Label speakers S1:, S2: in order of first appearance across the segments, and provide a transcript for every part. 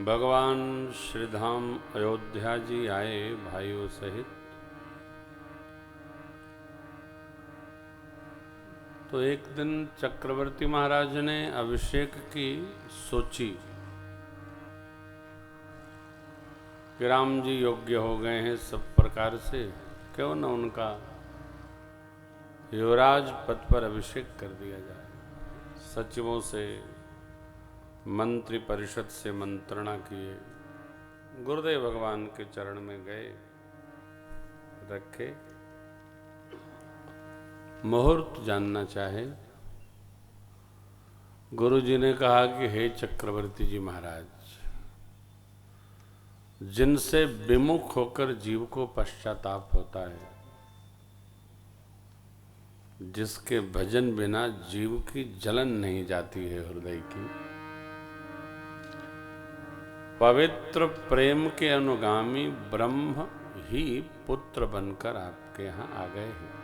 S1: भगवान श्रीधाम अयोध्या जी आए भाइयों सहित। तो एक दिन चक्रवर्ती महाराज ने अभिषेक की सोची कि राम जी योग्य हो गए हैं सब प्रकार से, क्यों न उनका युवराज पद पर अभिषेक कर दिया जाए। सचिवों से, मंत्री परिषद से मंत्रणा किए, गुरुदेव भगवान के चरण में गए, रखे। मुहूर्त जानना चाहे, गुरु जी ने कहा कि हे चक्रवर्ती जी महाराज, जिनसे विमुख होकर जीव को पश्चाताप होता है, जिसके भजन बिना जीव की जलन नहीं जाती है हृदय की, पवित्र प्रेम के अनुगामी ब्रह्म ही पुत्र बनकर आपके यहां आ गए हैं।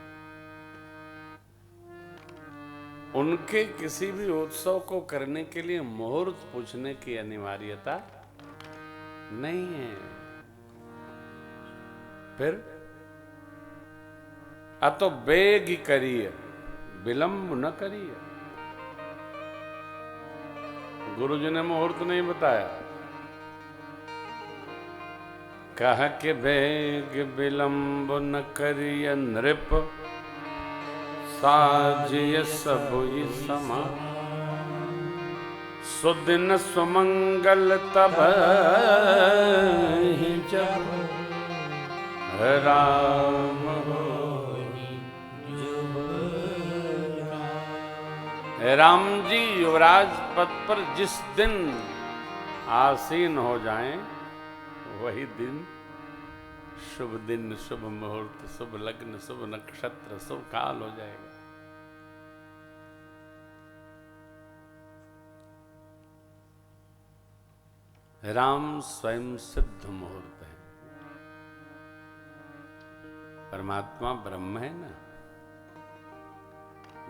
S1: उनके किसी भी उत्सव को करने के लिए मुहूर्त पूछने की अनिवार्यता नहीं है। फिर अतो बेग ही करिए, विलंब न करिए। गुरु जी ने मुहूर्त नहीं बताया, कहा कि बेग विलंब न करिए नृप, साजिय सबुई समा, सुदिन सुमंगल तब ही जब राम होई जुबराम। राम जी युवराज पद पर जिस दिन आसीन हो जाएं, वही दिन शुभ मुहूर्त, शुभ लग्न, शुभ नक्षत्र, शुभ काल हो जाएगा। राम स्वयं सिद्ध मुहूर्त है। परमात्मा ब्रह्म है ना,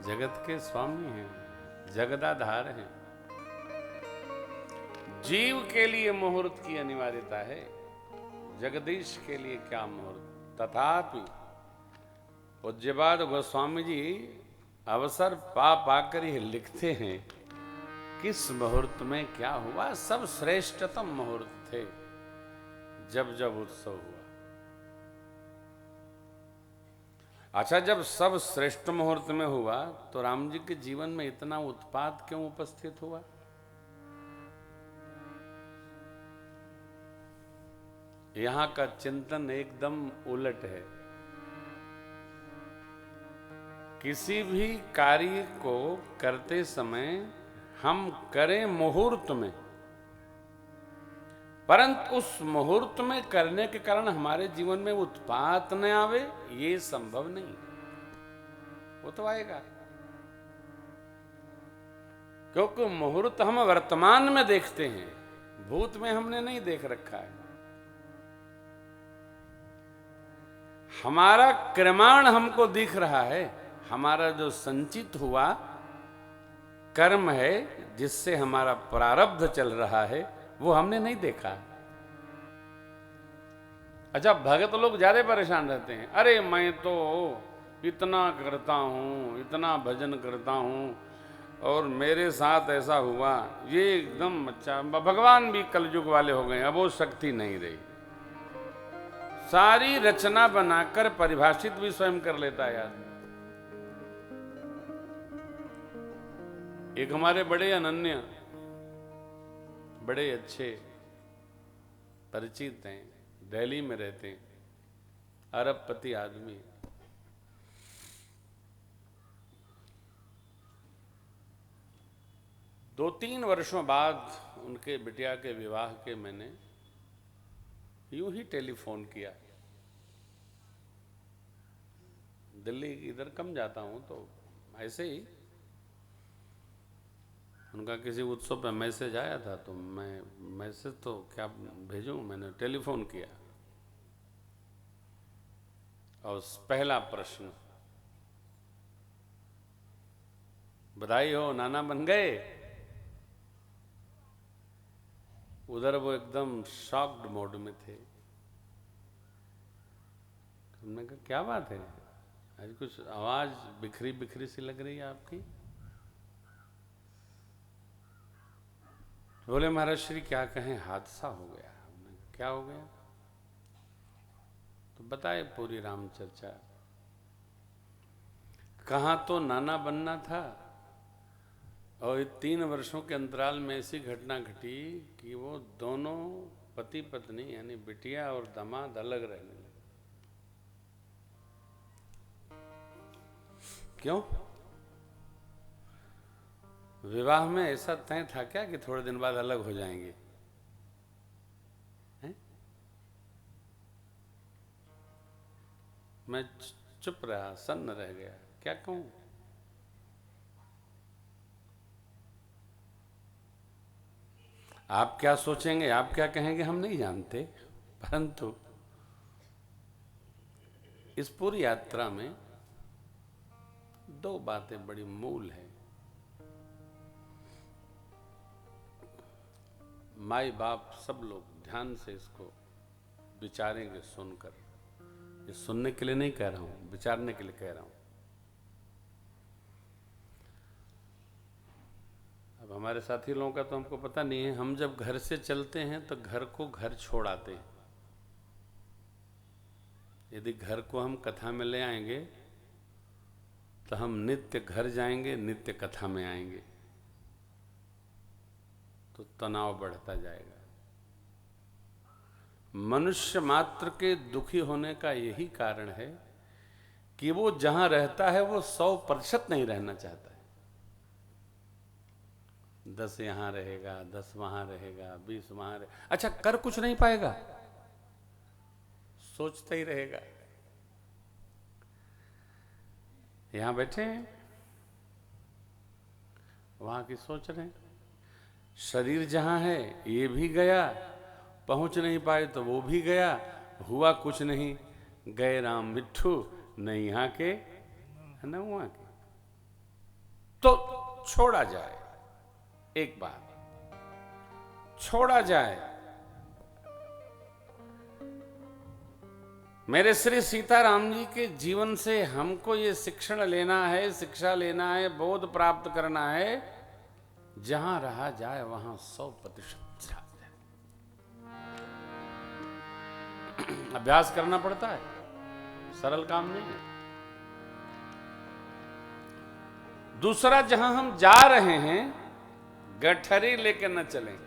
S1: जगत के स्वामी हैं, जगदाधार हैं। जीव के लिए मुहूर्त की अनिवार्यता है, जगदीश के लिए क्या मुहूर्त। तथापि पूज्यपाद गोस्वामी जी अवसर पा पाकर ही लिखते हैं, किस मुहूर्त में क्या हुआ। सब श्रेष्ठतम मुहूर्त थे जब जब उत्सव हुआ। अच्छा, जब सब श्रेष्ठ मुहूर्त में हुआ तो राम जी के जीवन में इतना उत्पात क्यों उपस्थित हुआ। यहां का चिंतन एकदम उलट है। किसी भी कार्य को करते समय हम करें मुहूर्त में, परंतु उस मुहूर्त में करने के कारण हमारे जीवन में उत्पात न आवे, ये संभव नहीं। वो तो आएगा, क्योंकि मुहूर्त हम वर्तमान में देखते हैं, भूत में हमने नहीं देख रखा है। हमारा क्रमाण हमको दिख रहा है, हमारा जो संचित हुआ कर्म है, जिससे हमारा प्रारब्ध चल रहा है, वो हमने नहीं देखा। अच्छा, भगत लोग ज्यादा परेशान रहते हैं, अरे मैं तो इतना करता हूं, इतना भजन करता हूं और मेरे साथ ऐसा हुआ। ये एकदम अच्छा, भगवान भी कलयुग वाले हो गए, अब वो शक्ति नहीं रही। सारी रचना बनाकर परिभाषित भी स्वयं कर लेता है आदमी। एक हमारे बड़े अनन्य, बड़े अच्छे परिचित हैं, दिल्ली में रहते हैं, अरबपति आदमी। दो तीन वर्षों बाद उनके बिटिया के विवाह के मैंने यूं ही टेलीफोन किया। दिल्ली इधर कम जाता हूं, तो ऐसे ही उनका किसी उत्सव पे मैसेज आया था, तो मैं मैसेज तो क्या भेजूं, मैंने टेलीफोन किया। और पहला प्रश्न, बधाई हो, नाना बन गए। उधर वो एकदम शॉक्ड मोड में थे। हमने कहा क्या बात है, आज कुछ आवाज बिखरी बिखरी सी लग रही है आपकी। बोले महाराज श्री क्या कहें, हादसा हो गया। हमने कहा क्या हो गया, तो बताए पूरी राम चर्चा। कहाँ तो नाना बनना था, और 3 वर्षों के अंतराल में ऐसी घटना घटी कि वो दोनों पति पत्नी यानी बिटिया और दामाद अलग रहने लगे। क्यों? विवाह में ऐसा तय था क्या कि थोड़े दिन बाद अलग हो जाएंगे? हैं? मैं चुप रहा, सन्न रह गया, क्या कहूं। आप क्या सोचेंगे, आप क्या कहेंगे, हम नहीं जानते, परंतु इस पूरी यात्रा में 2 बातें बड़ी मूल है। माई बाप सब लोग ध्यान से इसको विचारेंगे सुनकर। ये सुनने के लिए नहीं कह रहा हूं, विचारने के लिए कह रहा हूं। अब हमारे साथी लोगों का तो हमको पता नहीं है, हम जब घर से चलते हैं तो घर को घर छोड़ आते हैं। यदि घर को हम कथा में ले आएंगे तो हम नित्य घर जाएंगे, नित्य कथा में आएंगे, तो तनाव बढ़ता जाएगा। मनुष्य मात्र के दुखी होने का यही कारण है कि वो जहां रहता है वो 100% नहीं रहना चाहता है। 10 यहां रहेगा, 10 वहां रहेगा, 20 वहां रहेगा। अच्छा, कर कुछ नहीं पाएगा, सोचता ही रहेगा। यहां बैठे हैं, वहां की सोच रहे हैं। शरीर जहां है ये भी गया, पहुंच नहीं पाए तो वो भी गया, हुआ कुछ नहीं, गए राम मिट्ठू, न यहां के न वहां के। तो छोड़ा जाए, एक बात छोड़ा जाए। मेरे श्री सीताराम जी के जीवन से हमको ये शिक्षण लेना है, शिक्षा लेना है, बोध प्राप्त करना है। जहां रहा जाए वहां 100% अभ्यास करना पड़ता है, सरल काम नहीं है। दूसरा, जहां हम जा रहे हैं गठरी लेके न चलें,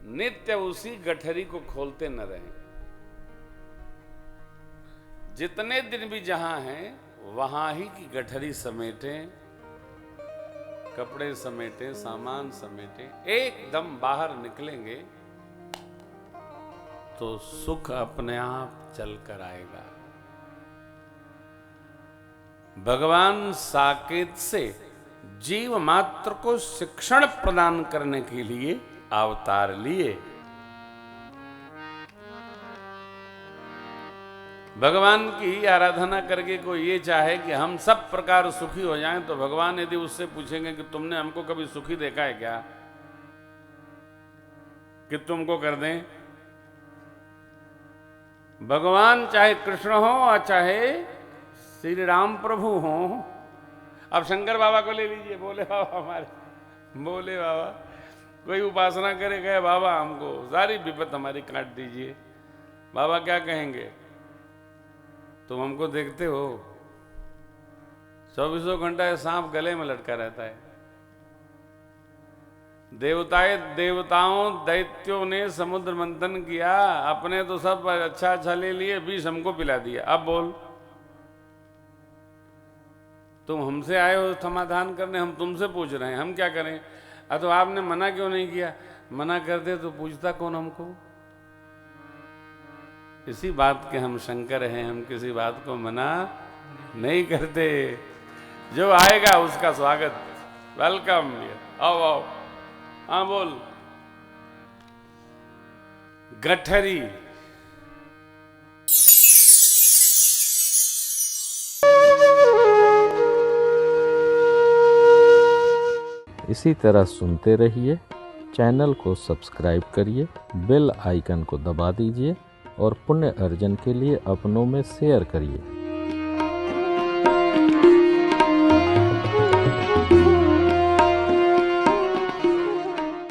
S1: नित्य उसी गठरी को खोलते न रहें। जितने दिन भी जहां हैं वहां ही की गठरी समेटें, कपड़े समेटें, सामान समेटें, एकदम बाहर निकलेंगे तो सुख अपने आप चल कर आएगा। भगवान साकेत से जीव मात्र को शिक्षण प्रदान करने के लिए अवतार लिए। भगवान की आराधना करके कोई ये चाहे कि हम सब प्रकार सुखी हो जाएं, तो भगवान यदि उससे पूछेंगे कि तुमने हमको कभी सुखी देखा है क्या, कि तुमको कर दें। भगवान चाहे कृष्ण हो और चाहे श्री राम प्रभु हो। अब शंकर बाबा को ले लीजिए, बोले बाबा हमारे, बोले बाबा कोई उपासना करे, गए बाबा हमको सारी विपत हमारी काट दीजिए। बाबा क्या कहेंगे, तुम हमको देखते हो 24 घंटा सांप गले में लटका रहता है। देवताओं दैत्यों ने समुद्र मंथन किया, अपने तो सब अच्छा ले लिए, विष हमको पिला दिया। अब बोल, तुम हमसे आए हो समाधान करने, हम तुमसे पूछ रहे हैं, हम क्या करें। तो आपने मना क्यों नहीं किया? मना कर दे तो पूछता कौन हमको। इसी बात के हम शंकर हैं, हम किसी बात को मना नहीं करते। जो आएगा उसका स्वागत, वेलकम, आओ आओ। हाँ बोल। गठरी
S2: इसी तरह सुनते रहिए, चैनल को सब्सक्राइब करिए, बेल आइकन को दबा दीजिए और पुण्य अर्जन के लिए अपनों में शेयर करिए।